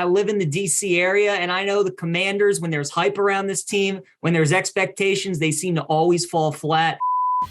I live in the DC area, and I know the Commanders, when there's hype around this team, when there's expectations, they seem to always fall flat.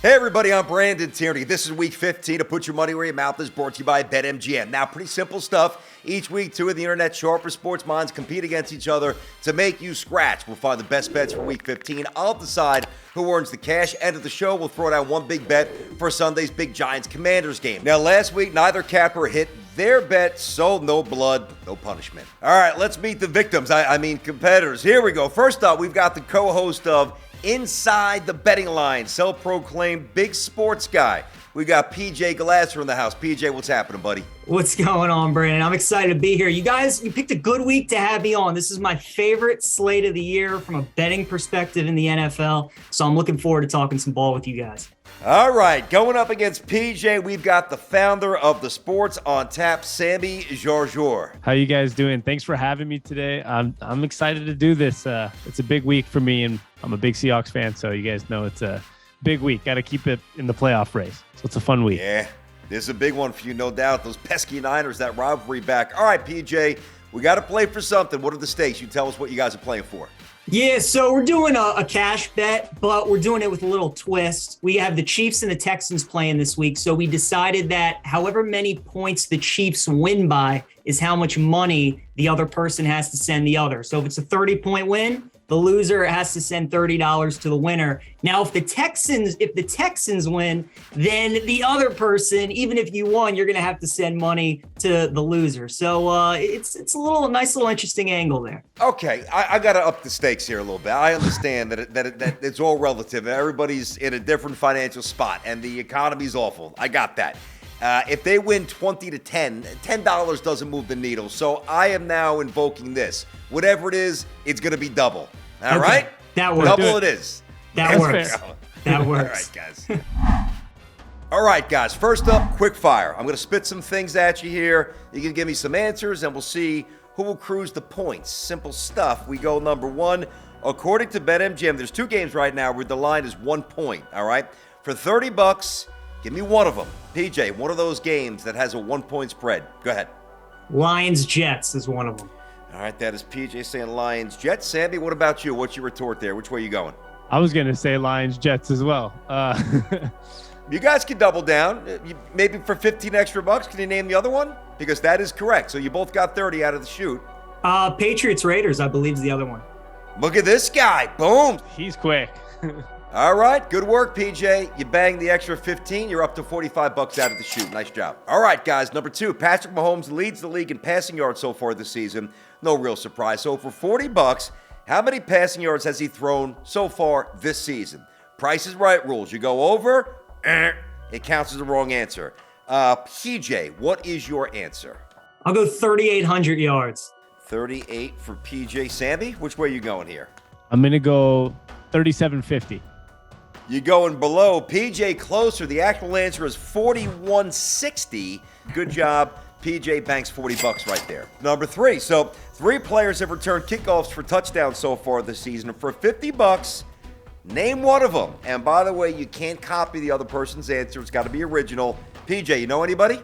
Hey everybody, I'm Brandon Tierney. This is week 15 of Put Your Money Where Your Mouth is, brought to you by BetMGM. Now, pretty simple stuff. Each week, two of the internet's sharpest sports minds compete against each other to make you scratch. We'll find the best bets for week 15. I'll decide who earns the cash. End of the show, we'll throw down one big bet for Sunday's big Giants-Commanders game. Now, last week, neither capper hit their bet, so no blood, no punishment. All right, let's meet the victims. I mean competitors. Here we go. First up, we've got the co-host of Inside the Betting Line, self-proclaimed big sports guy. We got PJ Glasser in the house. PJ, what's happening, buddy? What's going on, Brandon? I'm excited to be here. You guys, you picked a good week to have me on. This is my favorite slate of the year from a betting perspective in the NFL, so I'm looking forward to talking some ball with you guys. All right, going up against PJ, we've got the founder of the Sports on Tap, Sami Jarjour. How you guys doing? Thanks for having me today. I'm excited to do this. It's a big week for me, and I'm a big Seahawks fan, so you guys know it's a big week. Got to keep it in the playoff race. So it's a fun week. Yeah, this is a big one for you, no doubt. Those pesky Niners, that rivalry back. All right, PJ, we got to play for something. What are the stakes? You tell us what you guys are playing for. Yeah, so we're doing a cash bet, but we're doing it with a little twist. We have the Chiefs and the Texans playing this week, so we decided that however many points the Chiefs win by is how much money the other person has to send the other. So if it's a 30-point win, the loser has to send $30 to the winner. Now, if the Texans win, then the other person, even if you won, you're going to have to send money to the loser. So it's a nice little interesting angle there. Okay, I got to up the stakes here a little bit. I understand that it's all relative. Everybody's in a different financial spot, and the economy's awful. I got that. If they win 20-10, $10 doesn't move the needle. So I am now invoking this. Whatever it is, it's going to be double. All right? That works. Double it is. That works. That works. All right, guys. All right, guys. First up, quick fire. I'm going to spit some things at you here. You can give me some answers, and we'll see who will cruise the points. Simple stuff. We go number one. According to BetMGM, there's two games right now where the line is 1 point. All right? For $30, give me one of them. PJ, one of those games that has a 1 point spread. Go ahead. Lions-Jets is one of them. All right, that is PJ saying Lions-Jets. Sami, what about you? What's your retort there? Which way are you going? I was going to say Lions-Jets as well. You guys can double down. Maybe for 15 extra bucks, can you name the other one? Because that is correct. So you both got 30 out of the chute. Patriots-Raiders, I believe, is the other one. Look at this guy. Boom. He's quick. All right, good work, PJ. You banged the extra 15. You're up to 45 bucks out of the chute. Nice job. All right, guys, number two. Patrick Mahomes leads the league in passing yards so far this season. No real surprise. So for 40 bucks, how many passing yards has he thrown so far this season? Price is Right rules. You go over, it counts as a wrong answer. PJ, what is your answer? I'll go 3,800 yards. 38 for PJ. Sami, which way are you going here? I'm going to go 3,750. You're going below. PJ closer. The actual answer is 4,160. Good job. PJ banks 40 bucks right there. Number three. So 3 players have returned kickoffs for touchdowns so far this season. And for 50 bucks, name one of them. And by the way, you can't copy the other person's answer. It's got to be original. PJ, you know anybody?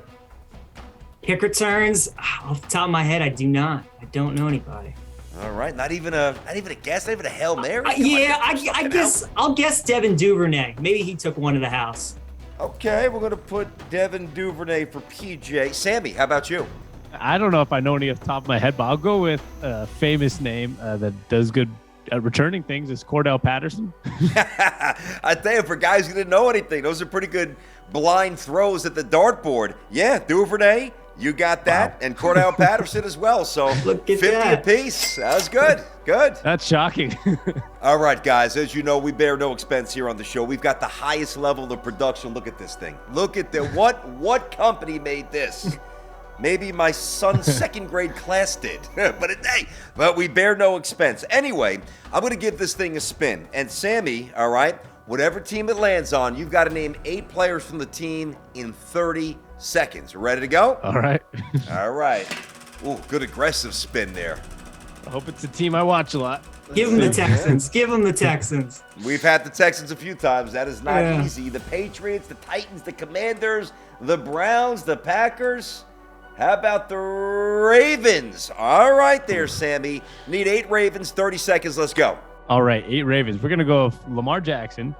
Kick returns, off the top of my head, I do not. I don't know anybody. All right, not even a guess, not even a Hail Mary? I guess I'll guess Devin Duvernay. Maybe he took one to the house. Okay, we're going to put Devin Duvernay for PJ. Sami, how about you? I don't know if I know any off the top of my head, but I'll go with a famous name that does good at returning things. Is Cordell Patterson. I tell you, for guys who didn't know anything, those are pretty good blind throws at the dartboard. Yeah, Duvernay, you got that, wow. And Cordell Patterson as well. So 50 apiece. That was good. Good. That's shocking. All right, guys. As you know, we bear no expense here on the show. We've got the highest level of production. Look at this thing. Look at what company made this? Maybe my son's second grade class did, but we bear no expense. Anyway, I'm going to give this thing a spin. And Sami, all right, whatever team it lands on, you've got to name 8 players from the team in 30 seconds. Ready to go? All right. All right. Ooh, good aggressive spin there. I hope it's a team I watch a lot. Give them the Texans. Give them the Texans. We've had the Texans a few times. That is not easy. The Patriots, the Titans, the Commanders, the Browns, the Packers. How about the Ravens? All right there, Sammy. Need 8 Ravens, 30 seconds. Let's go. All right, 8 Ravens. We're going to go with Lamar Jackson.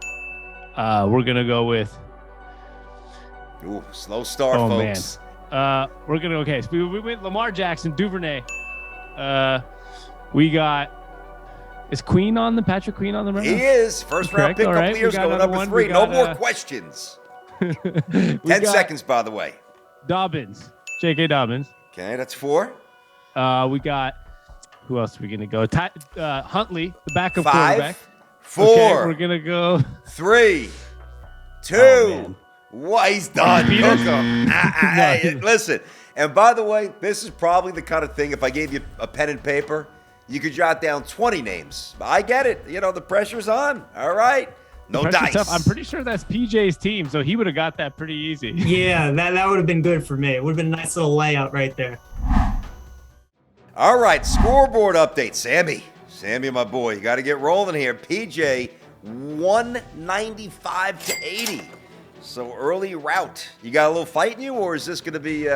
We're going to go with... Ooh, slow start, folks. Man. We're going to... Okay, so we went Lamar Jackson, Duvernay. We got... Is Queen on the... Patrick Queen on the right? He is. First round pick, couple years ago, number 3. No more questions. 10 seconds, by the way. Dobbins. J.K. Dobbins. Okay, that's 4. We got... Who else are we going to go? Huntley, the backup 5, quarterback. 4. Okay, we're going to go... 3, 2. What? He's done. Cook him. Hey, listen, and by the way, this is probably the kind of thing, if I gave you a pen and paper, you could jot down 20 names. I get it. You know, the pressure's on. All right. No dice. Tough. I'm pretty sure that's PJ's team, so he would have got that pretty easy. Yeah, that would have been good for me. It would have been a nice little layout right there. All right, scoreboard update. Sammy, my boy, you got to get rolling here. PJ, 195 to 80. So early route. You got a little fight in you, or is this going to be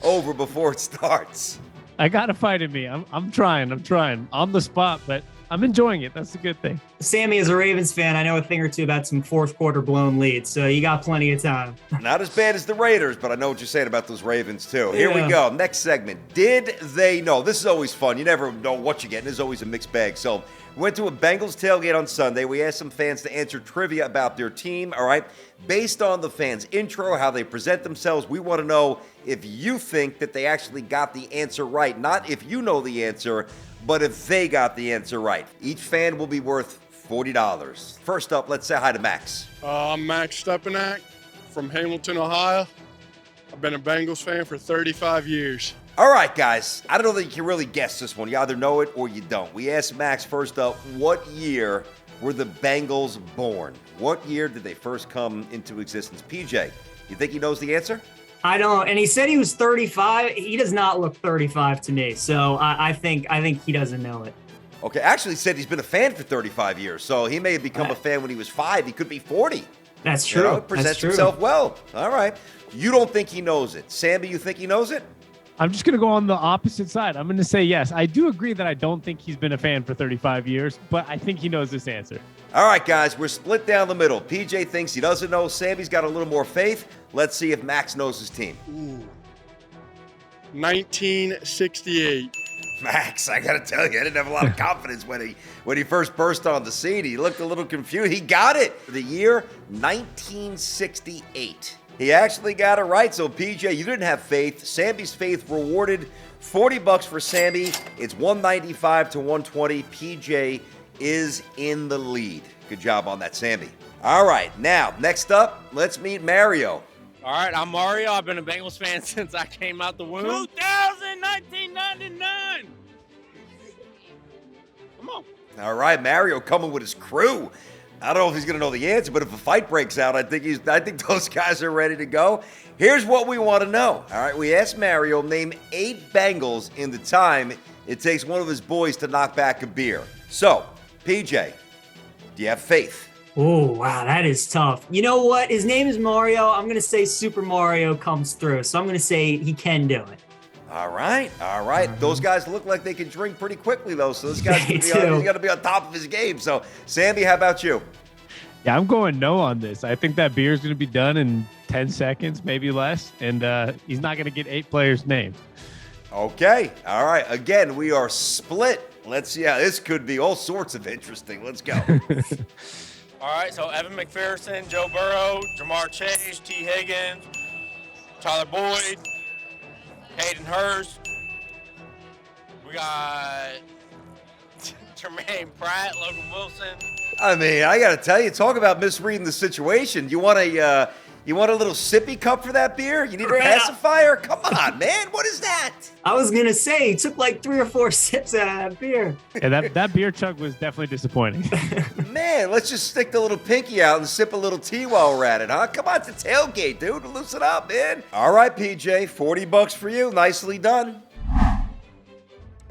over before it starts? I got a fight in me. I'm trying on the spot, but I'm enjoying it. That's a good thing. Sammy, as a Ravens fan, I know a thing or two about some fourth quarter blown leads, so you got plenty of time. Not as bad as the Raiders, but I know what you're saying about those Ravens, too. Here we go. Next segment. Did they know? This is always fun. You never know what you're getting. There's always a mixed bag. So we went to a Bengals tailgate on Sunday. We asked some fans to answer trivia about their team, all right? Based on the fans' intro, how they present themselves, we want to know if you think that they actually got the answer right. Not if you know the answer, but if they got the answer right. Each fan will be worth $40. First up, let's say hi to Max. I'm Max Stepanak from Hamilton, Ohio. I've been a Bengals fan for 35 years. All right, guys. I don't know that you can really guess this one. You either know it or you don't. We asked Max first up, what year were the Bengals born? What year did they first come into existence? PJ, you think he knows the answer? I don't, and he said he was 35. He does not look 35 to me, so I think he doesn't know it. Okay, actually he said he's been a fan for 35 years, so he may have become a fan when he was 5. He could be 40. That's true. You know, presents himself well. All right. You don't think he knows it. Sammy, you think he knows it? I'm just going to go on the opposite side. I'm going to say yes. I do agree that I don't think he's been a fan for 35 years, but I think he knows this answer. All right, guys, we're split down the middle. PJ thinks he doesn't know. Sammy's got a little more faith. Let's see if Max knows his team. Ooh. 1968. Max, I got to tell you, I didn't have a lot of confidence when he first burst on the scene. He looked a little confused. He got it. The year 1968. He actually got it right. So, PJ, you didn't have faith. Sammy's faith rewarded. $40 for Sammy. It's 195 to 120. PJ is in the lead. Good job on that, Sammy. All right, now, next up, let's meet Mario. All right, I'm Mario. I've been a Bengals fan since I came out the womb. 1999. Come on. All right, Mario coming with his crew. I don't know if he's going to know the answer, but if a fight breaks out, I think those guys are ready to go. Here's what we want to know. All right, we asked Mario, name 8 Bengals in the time it takes one of his boys to knock back a beer. So, PJ, do you have faith? Oh, wow, that is tough. You know what? His name is Mario. I'm going to say Super Mario comes through, so I'm going to say he can do it. All right. Those guys look like they can drink pretty quickly, though, so this guy's he's got to be on top of his game. So, Sammy, how about you? Yeah, I'm going no on this. I think that beer is going to be done in 10 seconds, maybe less, and he's not going to get 8 players named. Okay. All right. Again, we are split. Let's see how this could be all sorts of interesting. Let's go. All right, so Evan McPherson, Joe Burrow, Jamar Chase, T. Higgins, Tyler Boyd, Hayden Hurst. We got Jermaine Pratt, Logan Wilson. I mean, I got to tell you, talk about misreading the situation. You want a little sippy cup for that beer? You need a pacifier? Come on, man. What is that? I was going to say, he took like 3 or 4 sips out of that beer. Yeah, that beer chug was definitely disappointing. Man, let's just stick the little pinky out and sip a little tea while we're at it, huh? Come on, it's a tailgate, dude. Loosen up, man. All right, PJ, $40 for you. Nicely done.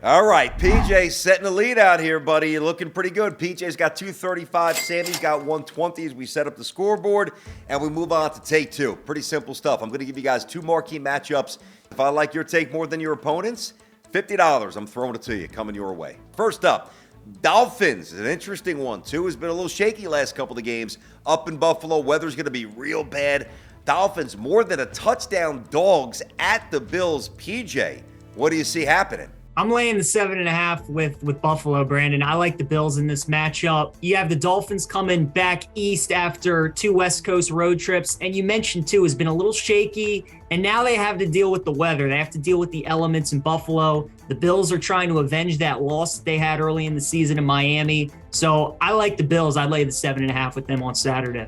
All right, PJ setting the lead out here, buddy. You're looking pretty good. PJ's got 235. Sammy's got 120 as we set up the scoreboard, and we move on to take two. Pretty simple stuff. I'm going to give you guys two marquee matchups. If I like your take more than your opponent's, $50, I'm throwing it to you, coming your way. First up, Dolphins, an interesting one, too. Has been a little shaky last couple of games. Up in Buffalo, weather's going to be real bad. Dolphins, more than a touchdown dogs at the Bills. PJ, what do you see happening? I'm laying the 7.5 with Buffalo, Brandon. I like the Bills in this matchup. You have the Dolphins coming back east after 2 West Coast road trips. And you mentioned, too, has been a little shaky. And now they have to deal with the weather. They have to deal with the elements in Buffalo. The Bills are trying to avenge that loss they had early in the season in Miami. So I like the Bills. I lay the 7.5 with them on Saturday.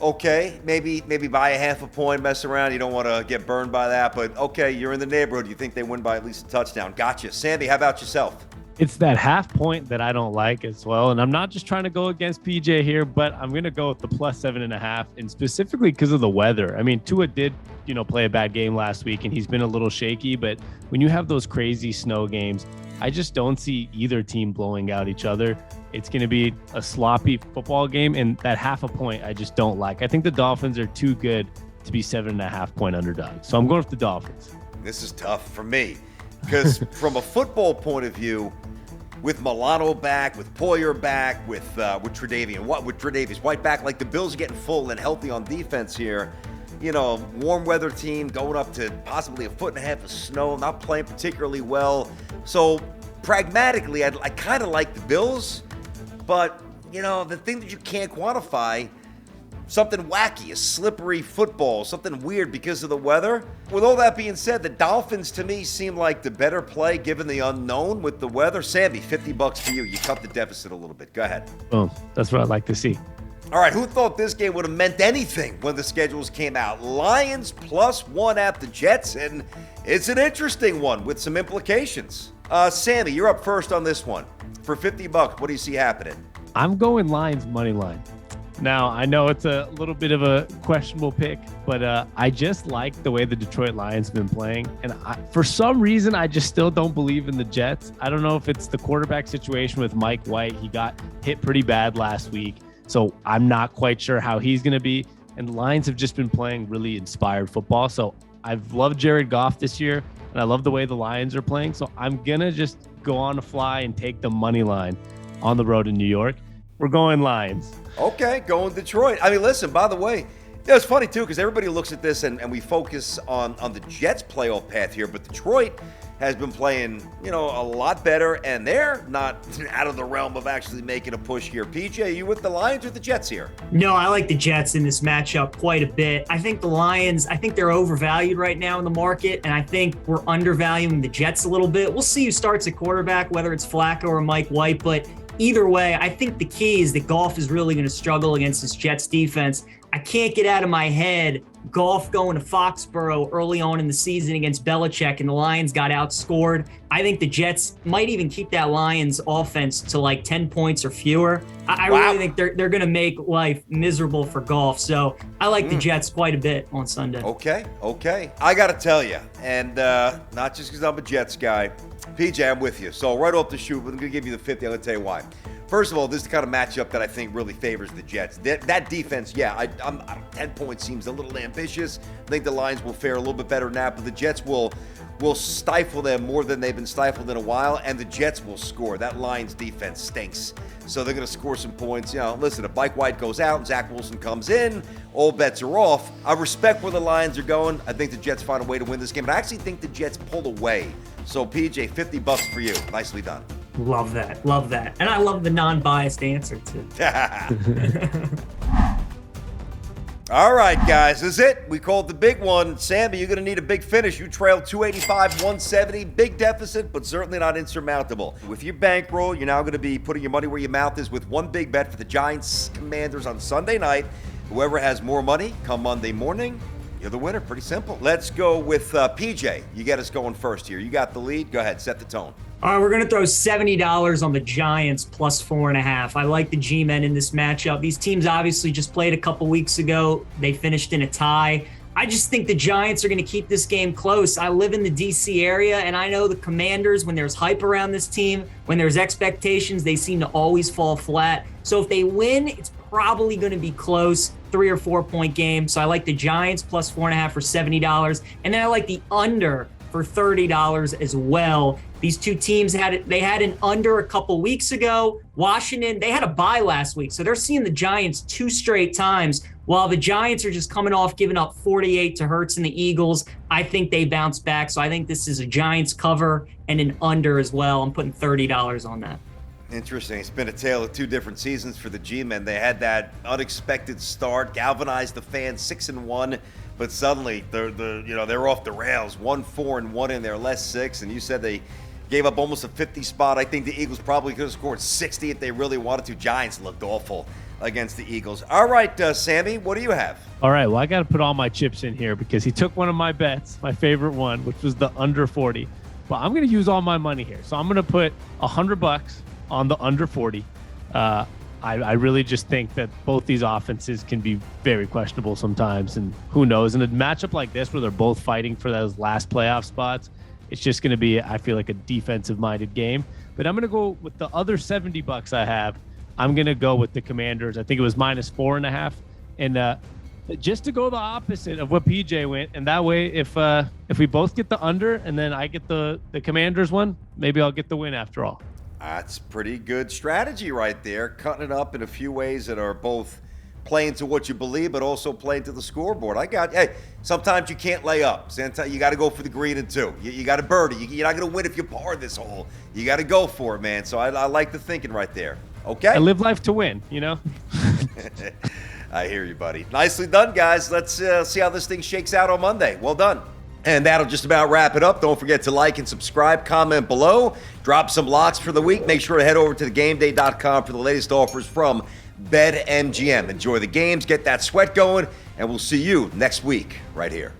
Okay, maybe buy a half a point, mess around. You don't want to get burned by that, but okay, you're in the neighborhood. You think they win by at least a touchdown. Gotcha. Sammy, how about yourself? It's that half point that I don't like as well. And I'm not just trying to go against PJ here, but I'm going to go with the plus 7.5, and specifically because of the weather. I mean, Tua did, play a bad game last week, and he's been a little shaky, but when you have those crazy snow games, I just don't see either team blowing out each other. It's going to be a sloppy football game, and that half a point I just don't like. I think the Dolphins are too good to be 7.5 point underdogs. So I'm going with the Dolphins. This is tough for me because from a football point of view, with Milano back, with Poyer back, with Tre'Davious White back, like the Bills are getting full and healthy on defense here. Warm weather team going up to possibly 1.5 feet of snow, not playing particularly well. So pragmatically, I kind of like the Bills, but the thing that you can't quantify, something wacky, a slippery football, something weird because of the weather. With all that being said, the Dolphins to me seem like the better play given the unknown with the weather. Sammy, $50 for you. You cut the deficit a little bit. Go ahead. Boom. That's what I'd like to see. All right, who thought this game would have meant anything when the schedules came out? Lions +1 at the Jets, and it's an interesting one with some implications. Sammy, you're up first on this one. For $50, what do you see happening? I'm going Lions money line. Now, I know it's a little bit of a questionable pick, but I just like the way the Detroit Lions have been playing. And for some reason, I just still don't believe in the Jets. I don't know if it's the quarterback situation with Mike White. He got hit pretty bad last week. So I'm not quite sure how he's going to be. And the Lions have just been playing really inspired football. So I've loved Jared Goff this year, and I love the way the Lions are playing. So I'm going to just go on the fly and take the money line on the road in New York. We're going Lions. Okay, going Detroit. I mean, listen, by the way, it's funny, too, because everybody looks at this and we focus on the Jets' playoff path here, but Detroit has been playing, a lot better, and they're not out of the realm of actually making a push here. PJ, you with the Lions or the Jets here? No, I like the Jets in this matchup quite a bit. I think the Lions, they're overvalued right now in the market, and I think we're undervaluing the Jets a little bit. We'll see who starts at quarterback, whether it's Flacco or Mike White, but either way, I think the key is that Goff is really going to struggle against this Jets defense. I can't get out of my head Goff going to Foxborough early on in the season against Belichick, and the Lions got outscored. I think the Jets might even keep that Lions offense to like 10 points or fewer. I really think they're going to make life miserable for Goff. So I like the Jets quite a bit on Sunday. Okay. I got to tell you, and not just because I'm a Jets guy, PJ, I'm with you. So right off the shoot, I'm going to give you the 50. I'm going to tell you why. First of all, this is the kind of matchup that I think really favors the Jets. That defense, 10 points seems a little ambitious. I think the Lions will fare a little bit better than that, but the Jets will stifle them more than they've been stifled in a while, and the Jets will score. That Lions defense stinks. So they're going to score some points. Listen, if Mike White goes out and Zach Wilson comes in, all bets are off. I respect where the Lions are going. I think the Jets find a way to win this game, but I actually think the Jets pull away. So, PJ, $50 for you. Nicely done. Love that. And I love the non-biased answer, too. All right, guys, this is it. We called the big one. Sammy, you're going to need a big finish. You trailed 285, 170. Big deficit, but certainly not insurmountable. With your bankroll, you're now going to be putting your money where your mouth is with one big bet for the Giants Commanders on Sunday night. Whoever has more money come Monday morning, you're the winner. Pretty simple. Let's go with PJ. You get us going first here. You got the lead. Go ahead. Set the tone. All right, we're going to throw $70 on the Giants plus 4.5. I like the G-men in this matchup. These teams obviously just played a couple weeks ago. They finished in a tie. I just think the Giants are going to keep this game close. I live in the D.C. area, and I know the Commanders, when there's hype around this team, when there's expectations, they seem to always fall flat. So if they win, it's probably going to be close, 3 or 4 point game. So I like the Giants plus 4.5 for $70. And then I like the under for $30 as well. These two teams had an under a couple weeks ago. Washington, they had a bye last week, so they're seeing the Giants 2 straight times, while the Giants are just coming off giving up 48 to Hurts and the Eagles. I think they bounce back, so I think this is a Giants cover and an under as well. I'm putting $30 on that. Interesting. It's been a tale of 2 different seasons for the G-men. They had that unexpected start, galvanized the fans, 6-1. But suddenly they're off the rails, 1-4-1 in their last 6, and you said they gave up almost a 50 spot. I think the Eagles probably could have scored 60 if they really wanted to. Giants looked awful against the Eagles. All right, Sammy, what do you have? All right, well, I got to put all my chips in here because he took one of my bets, my favorite one, which was the under 40. But I'm going to use all my money here. So I'm going to put $100 on the under 40. I really just think that both these offenses can be very questionable sometimes, and who knows? In a matchup like this where they're both fighting for those last playoff spots, it's just going to be, I feel like, a defensive-minded game. But I'm going to go with the other $70 I have. I'm going to go with the Commanders. I think it was minus 4.5. And just to go the opposite of what PJ went, and that way if we both get the under and then I get the Commanders one, maybe I'll get the win after all. That's pretty good strategy right there, cutting it up in a few ways that are both playing to what you believe, but also playing to the scoreboard. Hey, sometimes you can't lay up. Sometimes you got to go for the green and 2. You got to birdie. You're not going to win if you par this hole. You got to go for it, man. So I like the thinking right there. Okay? I live life to win, you know? I hear you, buddy. Nicely done, guys. Let's see how this thing shakes out on Monday. Well done. And that'll just about wrap it up. Don't forget to like and subscribe, comment below, drop some locks for the week. Make sure to head over to thegameday.com for the latest offers from BetMGM. Enjoy the games, get that sweat going, and we'll see you next week right here.